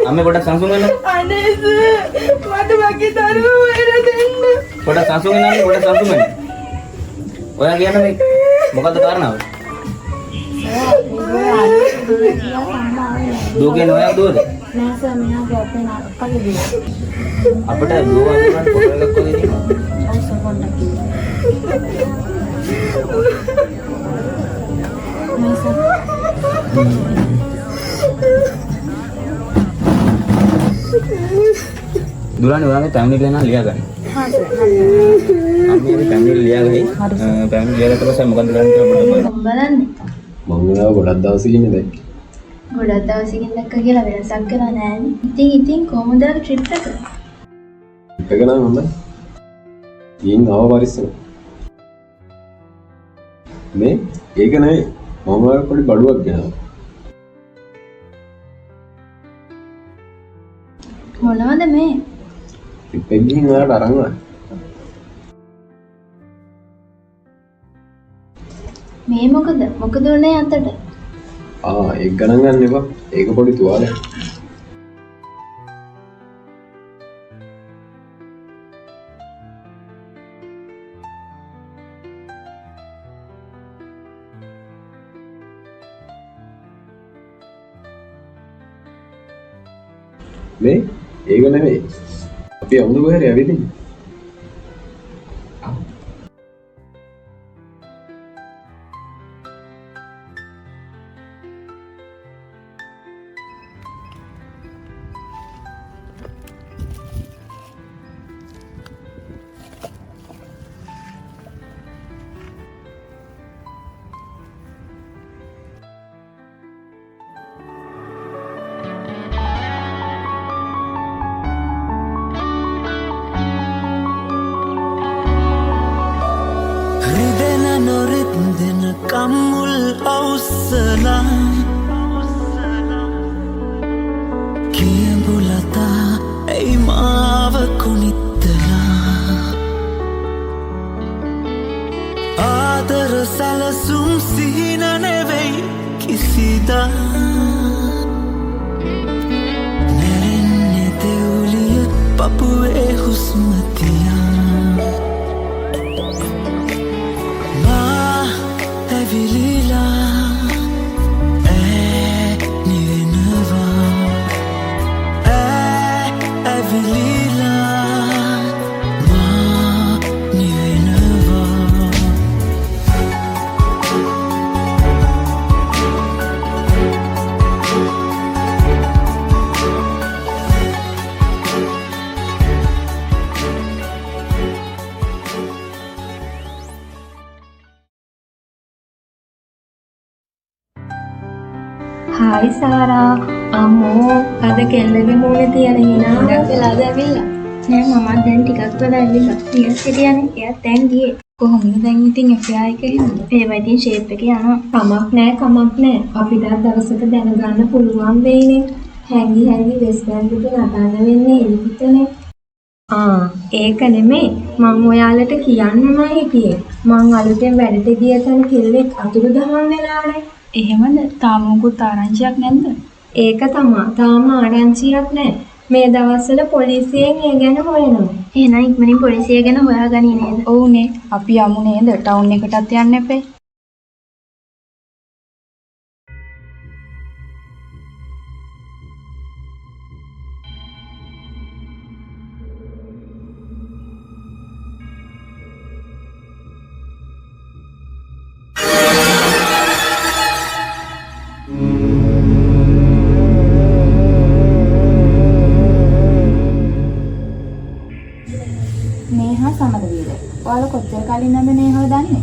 අම්මේ පොඩක් සංසුන් වෙන්න. අනේ මට වගේ දරුවෝ වෙලා දෙන්න. පොඩක් සංසුන් වෙන්න අම්මේ පොඩක් සංසුන් වෙන්න. ඔයා කියන්නේ මේ මොකද්ද කාරණාව? දුව කියන්නේ ඔයා දුවද? නෑ සර් මෙයාගේ අපේ අප්පගේ දුව. අපිට දුව අඳුරන්න ෆොටෝ එකක් වගේ තියෙනවා. ඔව් සර් පොඩ්ඩක් කිව්වා. නෑ සර්. දුරානේ ඔයාගේ ෆැමිලි ගැන ලියා ගන්න. හා සර්. අම්මේ ෆැමිලි ලියා ගහයි. ෆැමිලි ලියා ගත්තට පස්සේ මොකද කරන්නේ කියලා පොඩ්ඩක් බලන්න. මම ඔයාව ගොඩක් දවසකින් දැක්කේ. ගොඩක් දවසකින් දැක්ක කියලා වෙනසක් කරලා නෑනේ. ඉතින් කොහොමද ට්‍රිප් එක? ට්‍රිප් එක නම් හොඳයි. ඊන් ආව පරිස්සම. මේ ඒක නෙවෙයි. මම ඔයාලට පොඩි බඩුවක් ගෙනාවා. මොනවද මේ? ට්‍රිප් එක ගිහින් ඔයාලට අරන් ආවා. මේ මොකද උනේ අතට? ඒක ගණන් ගන්න එපා. ඒක පොඩි තුවාලයක්. මේ ඒක නෙමෙයි. අපි අමුද කොහෙද ඇවිදින්නේ? කම්මුල් අවසලා කියඹුලතා ඇයි මාව කොනිත්තලා ආදර සැලසුම් සිහින නෙවෙයි කිසිදා නැරෙන්නේ දෙවුලිය පපුවේ හුස්මතියා හායි සාරා අම්මෝ අද කෙල්ලගේ මූණේ තියෙන hina ගොඩක් වෙලාද ඇවිල්ලා නෑ මමත් දැන් ටිකක් වෙලා ඇවිල්ලා ටිකක් හිටියානේ එයාත් දැන් ගියේ කොහොමද දැන් ඉතින් එෆ්ආයි එක එහෙමද ඒවා ඉතින් ෂේප් එක යනවා කමක් නෑ අපිටත් දවසක දැනගන්න පුළුවන් වෙයිනේ හැංගි වෙස්ටර්න් එක නටන්න වෙන්නේ එලිපිටනේ ඒක නෙමෙයි මම ඔයාලට කියන්නමයි හිටියේ මං අලුතෙන් වැඩට ගිය තැන කෙල්ලෙක් අතුරුදහන් වෙලානේ එහෙමද? තාම මොකුත් ආරංචියක් නැද්ද? ඒක තමයි. තාම ආරංචියක් නැහැ. මේ දවස්වල පොලිසියෙන් ඒ ගැන හොයනවා. එහෙනම් ඉක්මනින් පොලිසිය ගැන හොයාගනි නේද? ඔව්නේ. අපි යමු නේද? ටවුන් එකටත් යන්න එපේ. ඔයාලා කොච්චර කලින් නැද නේහව දන්නේ?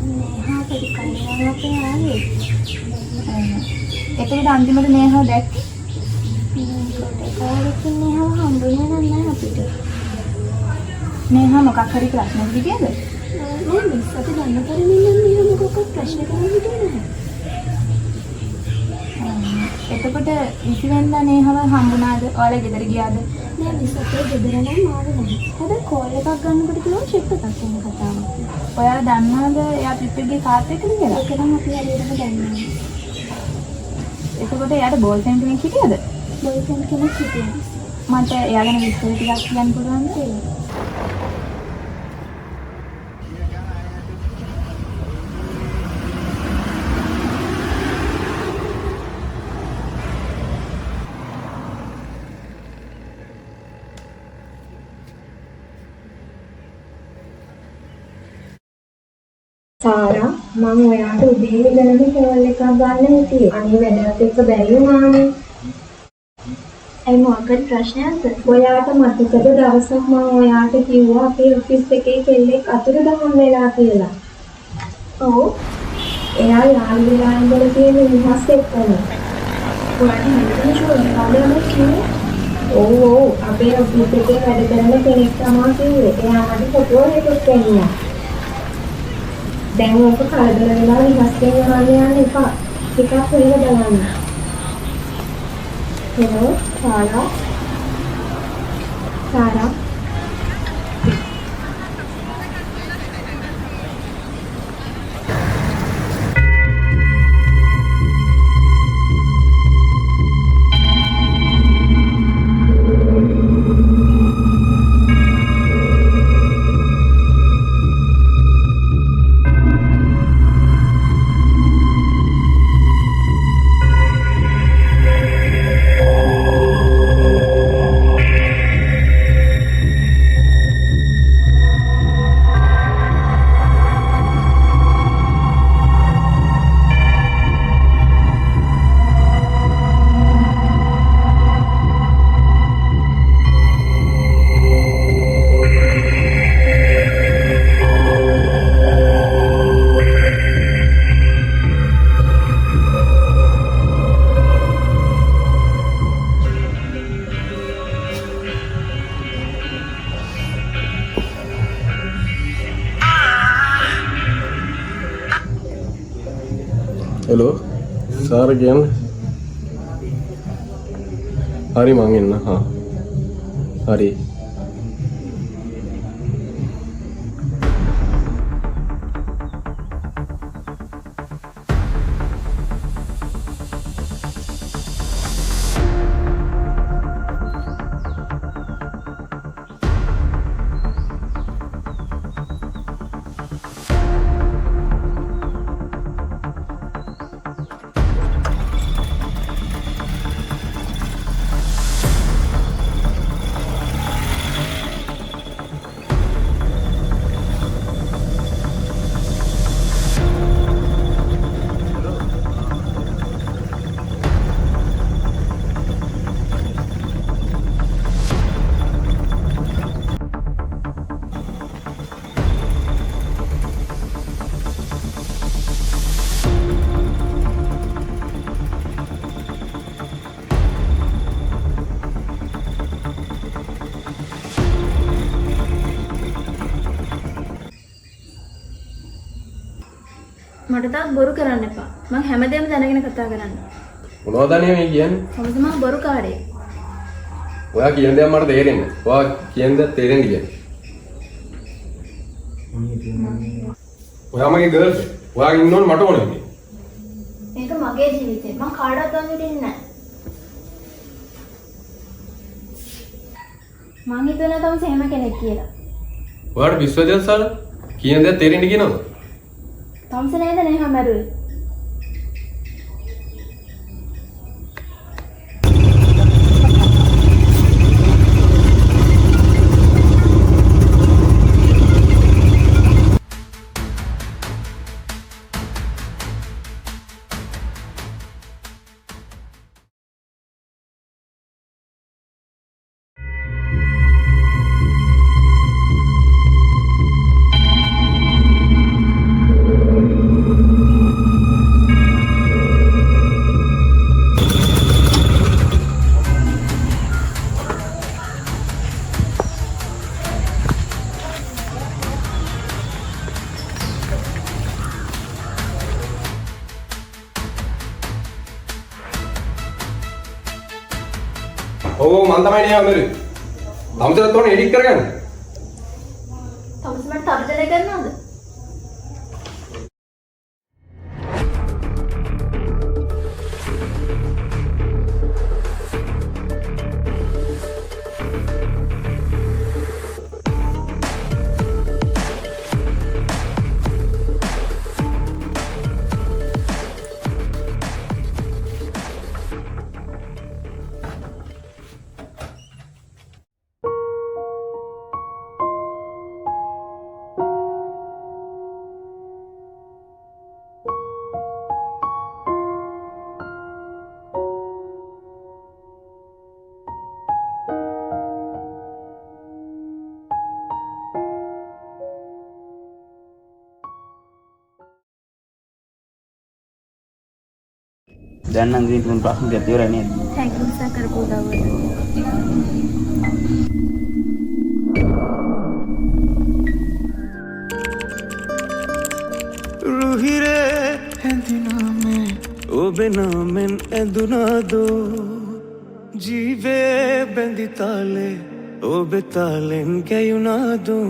නේහා පොඩි කලින් අපේ ආවේ. එතකොට අන්තිමට නේහව දැක්කේ? ඒකට නේහව හම්බුනේ නැහැ අපිට. නේහා මොකක් හරි ප්‍රශ්නයක් හිටියද? නෑ මිස් අපි දන්න තරමින් නම් නේහා මොකක් ප්‍රශ්න කරන්න හිටියේ නැහැ. එතකොට 20 වෙනිදා නේහව හම්බුණාද? ඔයාලා ගෙදර ගියාද? නෑ මිස් අපේ ගෙදර නම් ආවේ නැහැ. හැබැයි කෝල් එකක් ගන්නකොට කිව්වා ෂිප් එකක් වෙන කතාවක්. ඔයාලා දන්නවද එයා ට්‍රිප් එකේ කාත් එක්කද කියලා? ඒක නම් අපි හරියටම දන්නේ නැහැ. එතකොට එයාට බෝල් පෙන් කෙනෙක් හිටියද? බොයිෆ්‍රෙන්ඩ් කෙනෙක් හිටියා. මට එයා ගැන විස්තර ටිකක් කියන්න පුළුවන් කියලා. සාරා මම ඔයාට උදේ ඉඳන්ම කෝල් එකක් ගන්න හිටියේ. අනේ වැඩත් එක්ක බැරි වුණානේ. ඇයි මොකක්ද ප්‍රශ්නයක්ද? ඔයාට මතකද දවසක් මම ඔයාට කිව්වා අපේ ඔෆිස් එකේ කෙල්ලෙක් අතුරුදහන් වෙලා කියලා. ඔව්. එයා යාළුවා ඉඳලා තියෙන නිහස් එක්කම. ඔයාට හිතන්නේ ෂුවර් කවුරුද කිව්වේ? ඔව් අපේ ඔෆිස් එකේ වැඩ කරන කෙනෙක් තමයි කිව්වේ. එයා මට ෆොටෝ එකක් දෙන්නා. දැන් ඔක කලබල වෙලා නිහස් වෙනවා යන්න එපා. ටිකක් වෙලා බලන්න. හෙලෝ සාරා. हेलो सर अगेन हरी मांगे ना हाँ हरी මට තාත් බොරු කරන්න එපා. මං හැමදේම දැනගෙන කතා කරන්න. මොනවද අනේ මේ කියන්නේ? කොහොමද මං බොරු කාරේ? ඔයා කියන දේ මට තේරෙන්නේ. ඔයා කියන දේ තේරෙන්නේ කියන්නේ. ඔයා මගේ ගර්ල් ෆ්‍රෙන්ඩ්. ඔයා ඉන්නෝනේ මට ඕනේ මේ. මේක මගේ ජීවිතේ. මං කාටවත් වංගෙට ඉන්නේ නැහැ. මං හිතුවේ නැතම සේම කෙනෙක් කියලා. ඔයාට විශ්වාසද සර්? කියන දේ තේරෙන්නේ කියනවද? තම්ස නේද නේ හැමරුවේ. ඔව් මම තමයි නේ අමරු. තමසලත් උනේ එඩිට් කරගන්න. තම්ස මට තර්ජනය කරනවද? දැන් නම් ඉතින් තුන් ප්‍රශ්න දෙක ඉවරයි නේද? තැන්කියු සර් කරපු උදව්වට. රුහිරේ හැඳිනාමේ ඔබේ නාමෙන් ඇඳුනාදෝ ජීවේ බැඳි තාලේ ඔබේ තාලෙන් ගැයුනාදෝ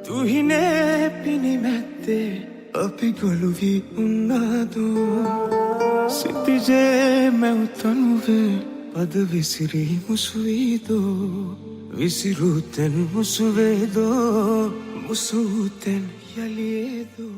තුහිනේ පිනිමැත්තේ අපි ගොළු වී උන්නාදෝ සිතිජේ මැව්තනුවේ පද විසිරී මුසුවීදෝ විසිරුතෙන් මුසුවේදෝ මුසුතෙන් යලියේදෝ